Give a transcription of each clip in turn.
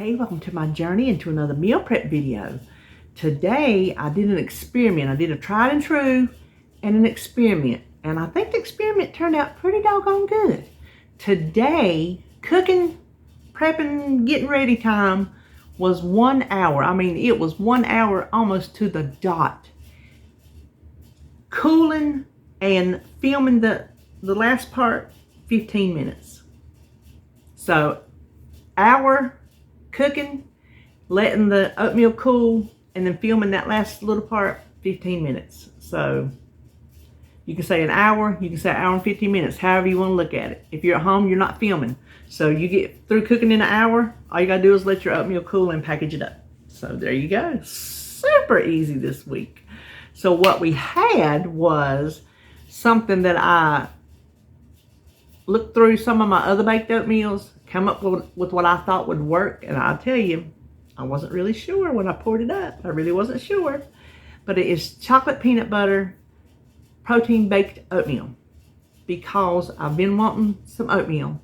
Hey, welcome to my journey into another meal prep video. Today I did an experiment. I did a tried and true and an experiment. And I think the experiment turned out pretty doggone good. Today, cooking, prepping, getting ready time was 1 hour. I mean, it was 1 hour almost to the dot. Cooling and filming the last part, 15 minutes. So, hour cooking, letting the oatmeal cool, and then filming that last little part, 15 minutes. So you can say an hour, you can say an hour and 15 minutes, however you want to look at it. If you're at home, you're not filming. So you get through cooking in an hour, all you gotta do is let your oatmeal cool and package it up. So there you go. Super easy this week. So what we had was something that I looked through some of my other baked oatmeals, come up with what I thought would work, and I'll tell you, I wasn't really sure when I poured it up. I really wasn't sure. But it is chocolate peanut butter protein baked oatmeal, because I've been wanting some oatmeal,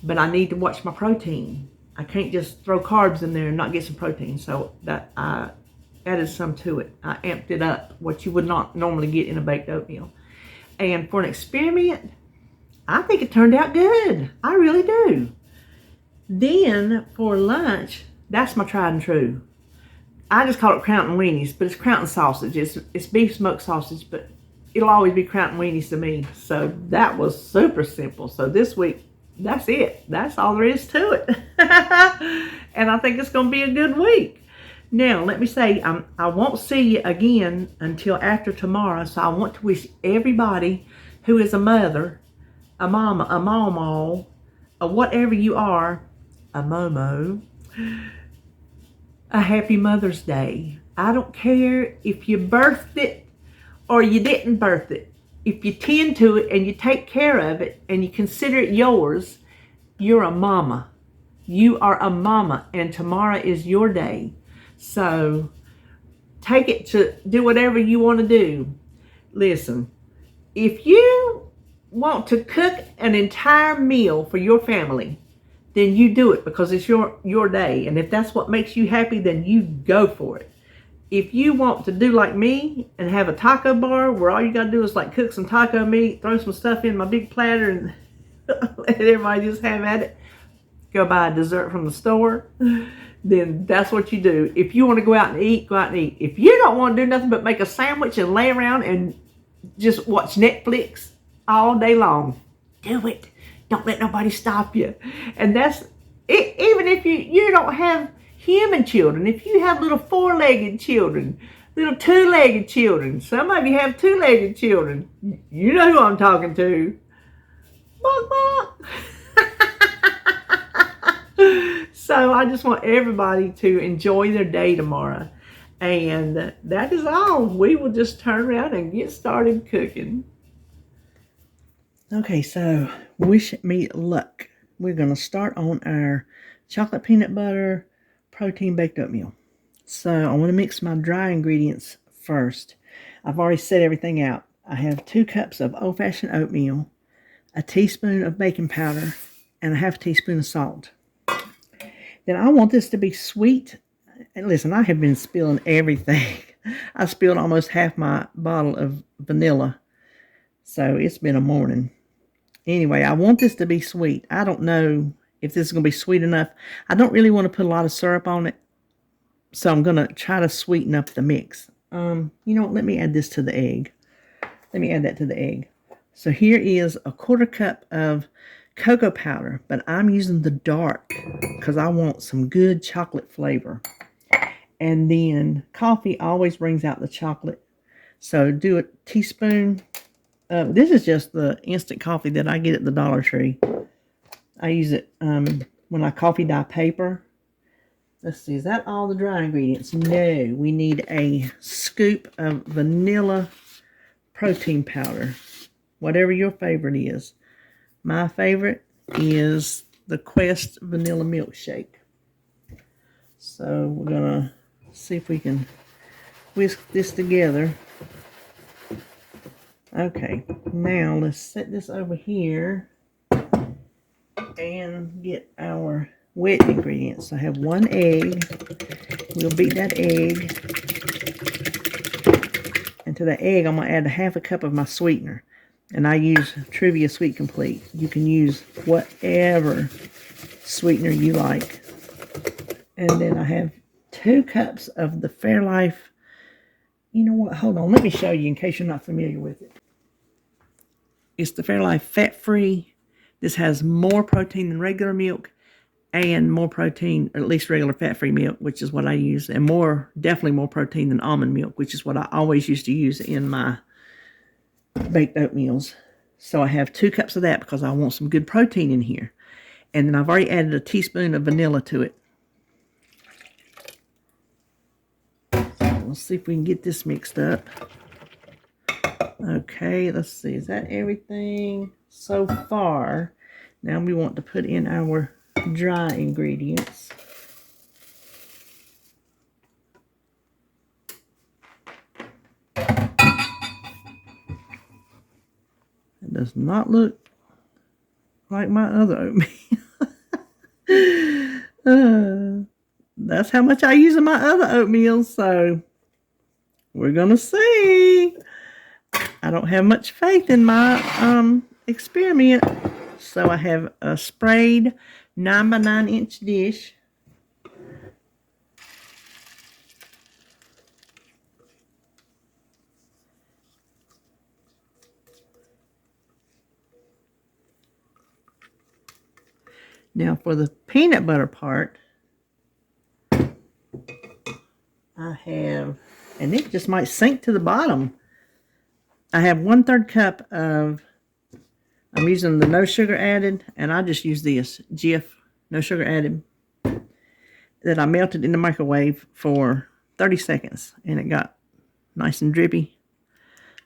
but I need to watch my protein. I can't just throw carbs in there and not get some protein. So that I added some to it. I amped it up, what you would not normally get in a baked oatmeal. And for an experiment, I think it turned out good. I really do. Then for lunch, that's my tried and true. I just call it kraut and weenies, but it's kraut and sausage. It's beef smoked sausage, but it'll always be kraut and weenies to me. So that was super simple. So this week, that's it. That's all there is to it. And I think it's going to be a good week. Now, let me say, I won't see you again until after tomorrow. So I want to wish everybody who is a mother, a mama, a mawmaw, or whatever you are, a momo, a happy Mother's Day. I don't care if you birthed it or you didn't birth it. If you tend to it and you take care of it and you consider it yours, you're a mama. You are a mama, and tomorrow is your day. So take it to do whatever you want to do. Listen, if you want to cook an entire meal for your family, then you do it, because it's your day. And if that's what makes you happy, then you go for it. If you want to do like me and have a taco bar where all you got to do is like cook some taco meat, throw some stuff in my big platter, and let everybody just have at it, go buy a dessert from the store, then that's what you do. If you want to go out and eat, go out and eat. If you don't want to do nothing but make a sandwich and lay around and just watch Netflix all day long, do it. Don't let nobody stop you. And that's it. Even if you don't have human children, if you have little four-legged children, little two-legged children, some of you have two-legged children, you know who I'm talking to. Bonk, bonk. So I just want everybody to enjoy their day tomorrow. And that is all. We will just turn around and get started cooking. Okay, so wish me luck. We're going to start on our chocolate peanut butter protein baked oatmeal. So I want to mix my dry ingredients first. I've already set everything out. I have 2 cups of old-fashioned oatmeal, a teaspoon of baking powder, and a half teaspoon of salt. Then I want this to be sweet. And listen, I have been spilling everything. I spilled almost half my bottle of vanilla. So it's been a morning. Anyway, I want this to be sweet. I don't know if this is going to be sweet enough. I don't really want to put a lot of syrup on it, so I'm going to try to sweeten up the mix. You know what? Let me add this to the egg. Let me add that to the egg. So here is a 1/4 cup of cocoa powder, but I'm using the dark because I want some good chocolate flavor. And then coffee always brings out the chocolate. So do a teaspoon. This is just the instant coffee that I get at the Dollar Tree. I use it when I coffee dye paper. Let's see, is that all the dry ingredients? No, we need a scoop of vanilla protein powder, whatever your favorite is. My favorite is the Quest Vanilla Milkshake. So we're going to see if we can whisk this together. Okay, now let's set this over here and get our wet ingredients. I have 1 egg. We'll beat that egg. And to the egg, I'm going to add 1/2 cup of my sweetener. And I use Trivia Sweet Complete. You can use whatever sweetener you like. And then I have 2 cups of the Fairlife. You know what? Hold on. Let me show you in case you're not familiar with it. It's the Fairlife fat-free. This has more protein than regular milk and more protein, or at least regular fat-free milk, which is what I use, and definitely more protein than almond milk, which is what I always used to use in my baked oatmeals. So I have 2 cups of that because I want some good protein in here. And then I've already added a teaspoon of vanilla to it. So we'll see if we can get this mixed up. Okay, let's see. Is that everything so far? Now we want to put in our dry ingredients. It does not look like my other oatmeal. That's how much I use in my other oatmeal, so we're gonna see. I don't have much faith in my experiment. So I have a sprayed 9 by 9 inch dish. Now for the peanut butter part, I have, and it just might sink to the bottom. I have 1/3 cup of, I'm using the no sugar added, and I just use this Jif no sugar added that I melted in the microwave for 30 seconds, and it got nice and drippy.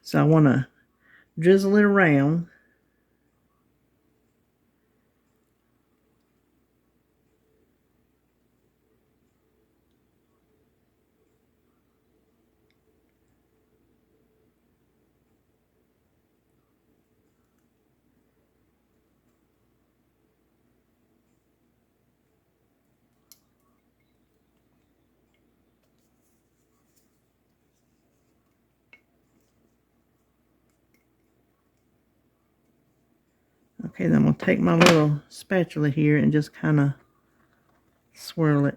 So I want to drizzle it around. Okay, then I'm going to take my little spatula here and just kind of swirl it.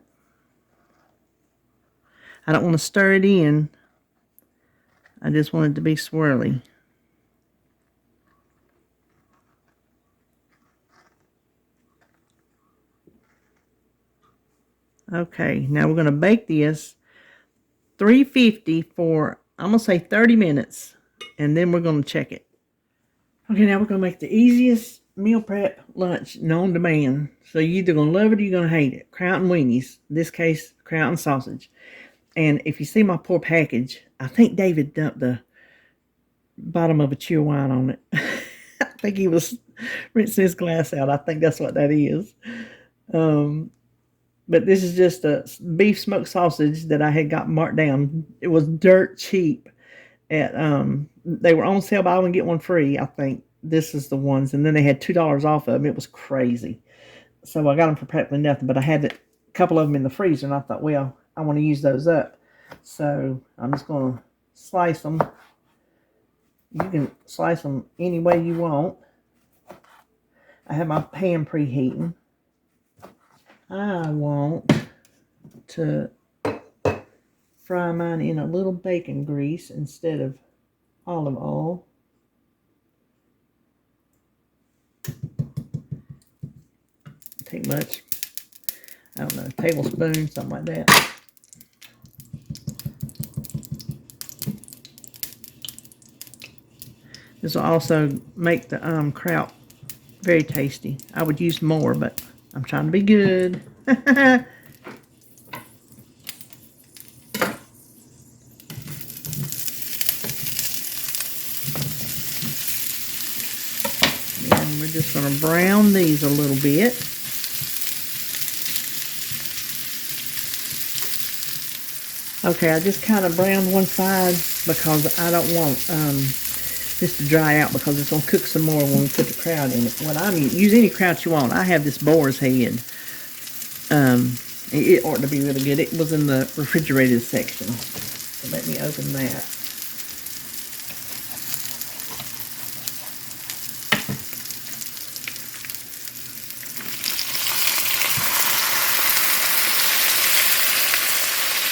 I don't want to stir it in. I just want it to be swirly. Okay, now we're going to bake this 350 for, I'm going to say 30 minutes. And then we're going to check it. Okay, now we're going to make the easiest meal prep lunch known to man. So you're either going to love it or you're going to hate it. Kraut and weenies. In this case, kraut and sausage. And if you see my poor package, I think David dumped the bottom of a chill wine on it. I think he was rinsing his glass out. I think that's what that is. But this is just a beef smoked sausage that I had got marked down. It was dirt cheap. They were on sale, buy one get one free. I think this is the ones, and then they had $2 off of them. It was crazy. So I got them for practically nothing. But I had a couple of them in the freezer, and I thought, well, I want to use those up. So I'm just going to slice them. You can slice them any way you want. I have my pan preheating. I want to fry mine in a little bacon grease instead of olive oil. Take much. I don't know, a tablespoon, something like that. This will also make the kraut very tasty. I would use more, but I'm trying to be good. And we're just going to brown these a little bit. Okay, I just kind of browned one side because I don't want this to dry out because it's going to cook some more when we put the kraut in it. Use any kraut you want. I have this boar's head. It ought to be really good. It was in the refrigerated section. So let me open that.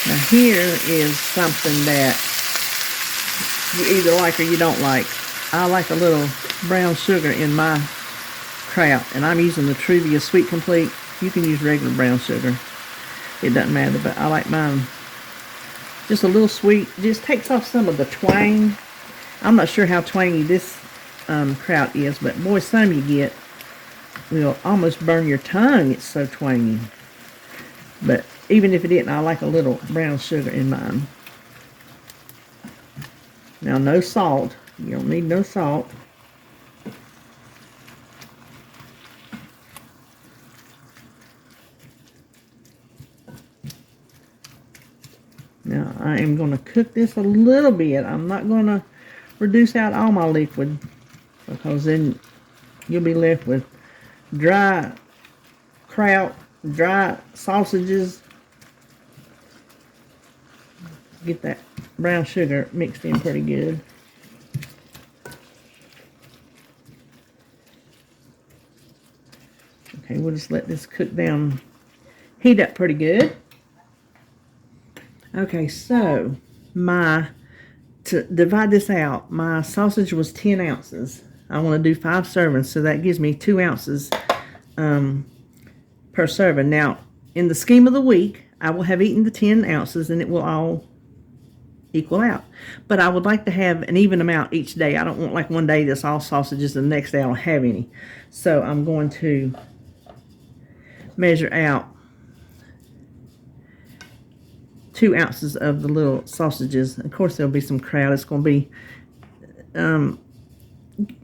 Now here is something that you either like or you don't like. I like a little brown sugar in my kraut, and I'm using the Truvia Sweet Complete. You can use regular brown sugar. It doesn't matter, but I like mine just a little sweet. Just takes off some of the twang. I'm not sure how twangy this kraut is, but boy, some you get will almost burn your tongue. It's so twangy. But even if it didn't, I like a little brown sugar in mine. Now, no salt. You don't need no salt. Now, I am going to cook this a little bit. I'm not going to reduce out all my liquid, because then you'll be left with dry kraut, dry sausages. Get that brown sugar mixed in pretty good. Okay, we'll just let this cook down, heat up pretty good. Okay, so to divide this out, my sausage was 10 ounces. I want to do 5 servings, so that gives me 2 ounces per serving. Now, in the scheme of the week, I will have eaten the 10 ounces and it will all equal out. But I would like to have an even amount each day. I don't want like one day that's all sausages and the next day I don't have any. So I'm going to measure out 2 ounces of the little sausages. Of course, there'll be some kraut. It's going to be,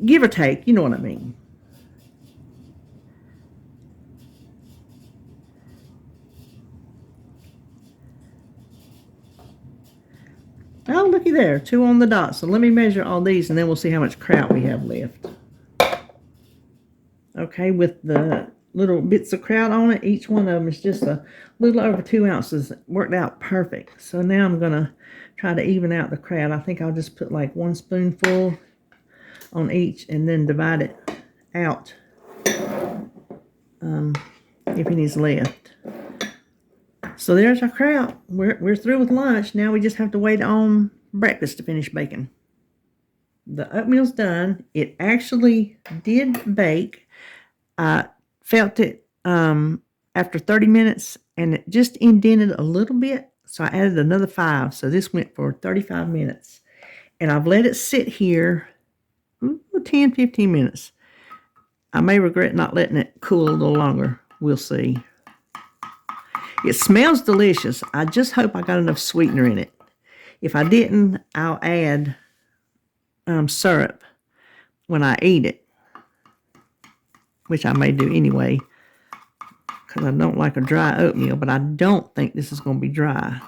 give or take, you know what I mean. Oh, looky there, 2 on the dot. So let me measure all these, and then we'll see how much kraut we have left. Okay, with the little bits of kraut on it, each one of them is just a little over 2 ounces. Worked out perfect. So now I'm going to try to even out the kraut. I think I'll just put like 1 spoonful on each and then divide it out if any's left. So there's our kraut. We're through with lunch. Now we just have to wait on breakfast to finish baking. The oatmeal's done. It actually did bake. I felt it after 30 minutes, and it just indented a little bit, so I added another 5. So this went for 35 minutes. And I've let it sit here 10, 15 minutes. I may regret not letting it cool a little longer. We'll see. It smells delicious. I just hope I got enough sweetener in it. If I didn't, I'll add syrup when I eat it, which I may do anyway, because I don't like a dry oatmeal, but I don't think this is going to be dry.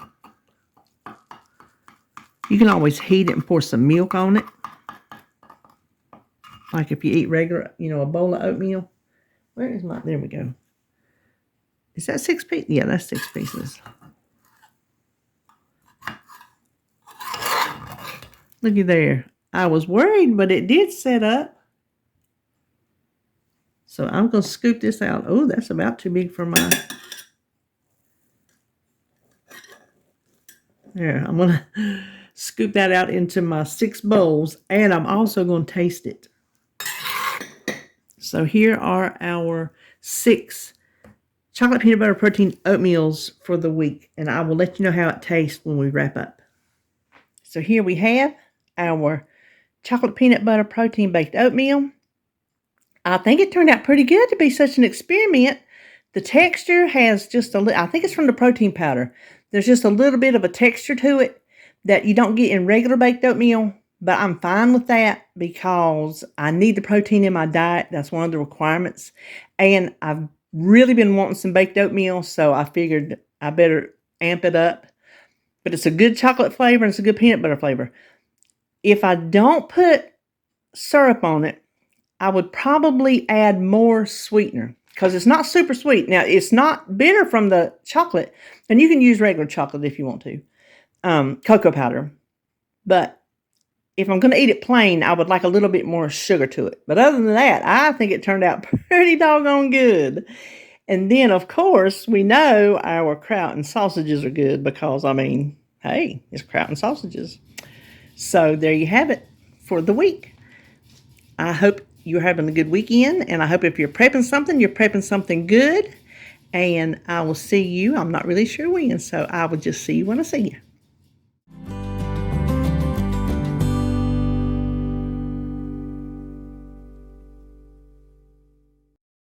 You can always heat it and pour some milk on it, like if you eat regular, a bowl of oatmeal. Where is my, there we go. Is that 6 pieces? Yeah, that's 6 pieces. Looky there. I was worried, but it did set up. So I'm going to scoop this out. Oh, that's about too big for my... There, I'm going to scoop that out into my 6 bowls, and I'm also going to taste it. So here are our 6 chocolate peanut butter protein oatmeals for the week, and I will let you know how it tastes when we wrap up. So here we have our chocolate peanut butter protein baked oatmeal. I think it turned out pretty good to be such an experiment. The texture has just a little, I think it's from the protein powder. There's just a little bit of a texture to it that you don't get in regular baked oatmeal, but I'm fine with that because I need the protein in my diet. That's one of the requirements. And I've really been wanting some baked oatmeal, so I figured I better amp it up. But it's a good chocolate flavor and it's a good peanut butter flavor. If I don't put syrup on it, I would probably add more sweetener. because it's not super sweet. Now, it's not bitter from the chocolate, and you can use regular chocolate if you want to, cocoa powder. But if I'm going to eat it plain, I would like a little bit more sugar to it. But other than that, I think it turned out pretty doggone good. And then, of course, we know our kraut and sausages are good because, I mean, hey, it's kraut and sausages. So there you have it for the week. I hope you're having a good weekend, and I hope if you're prepping something, you're prepping something good. And I will see you. I'm not really sure when, so I will just see you when I see you.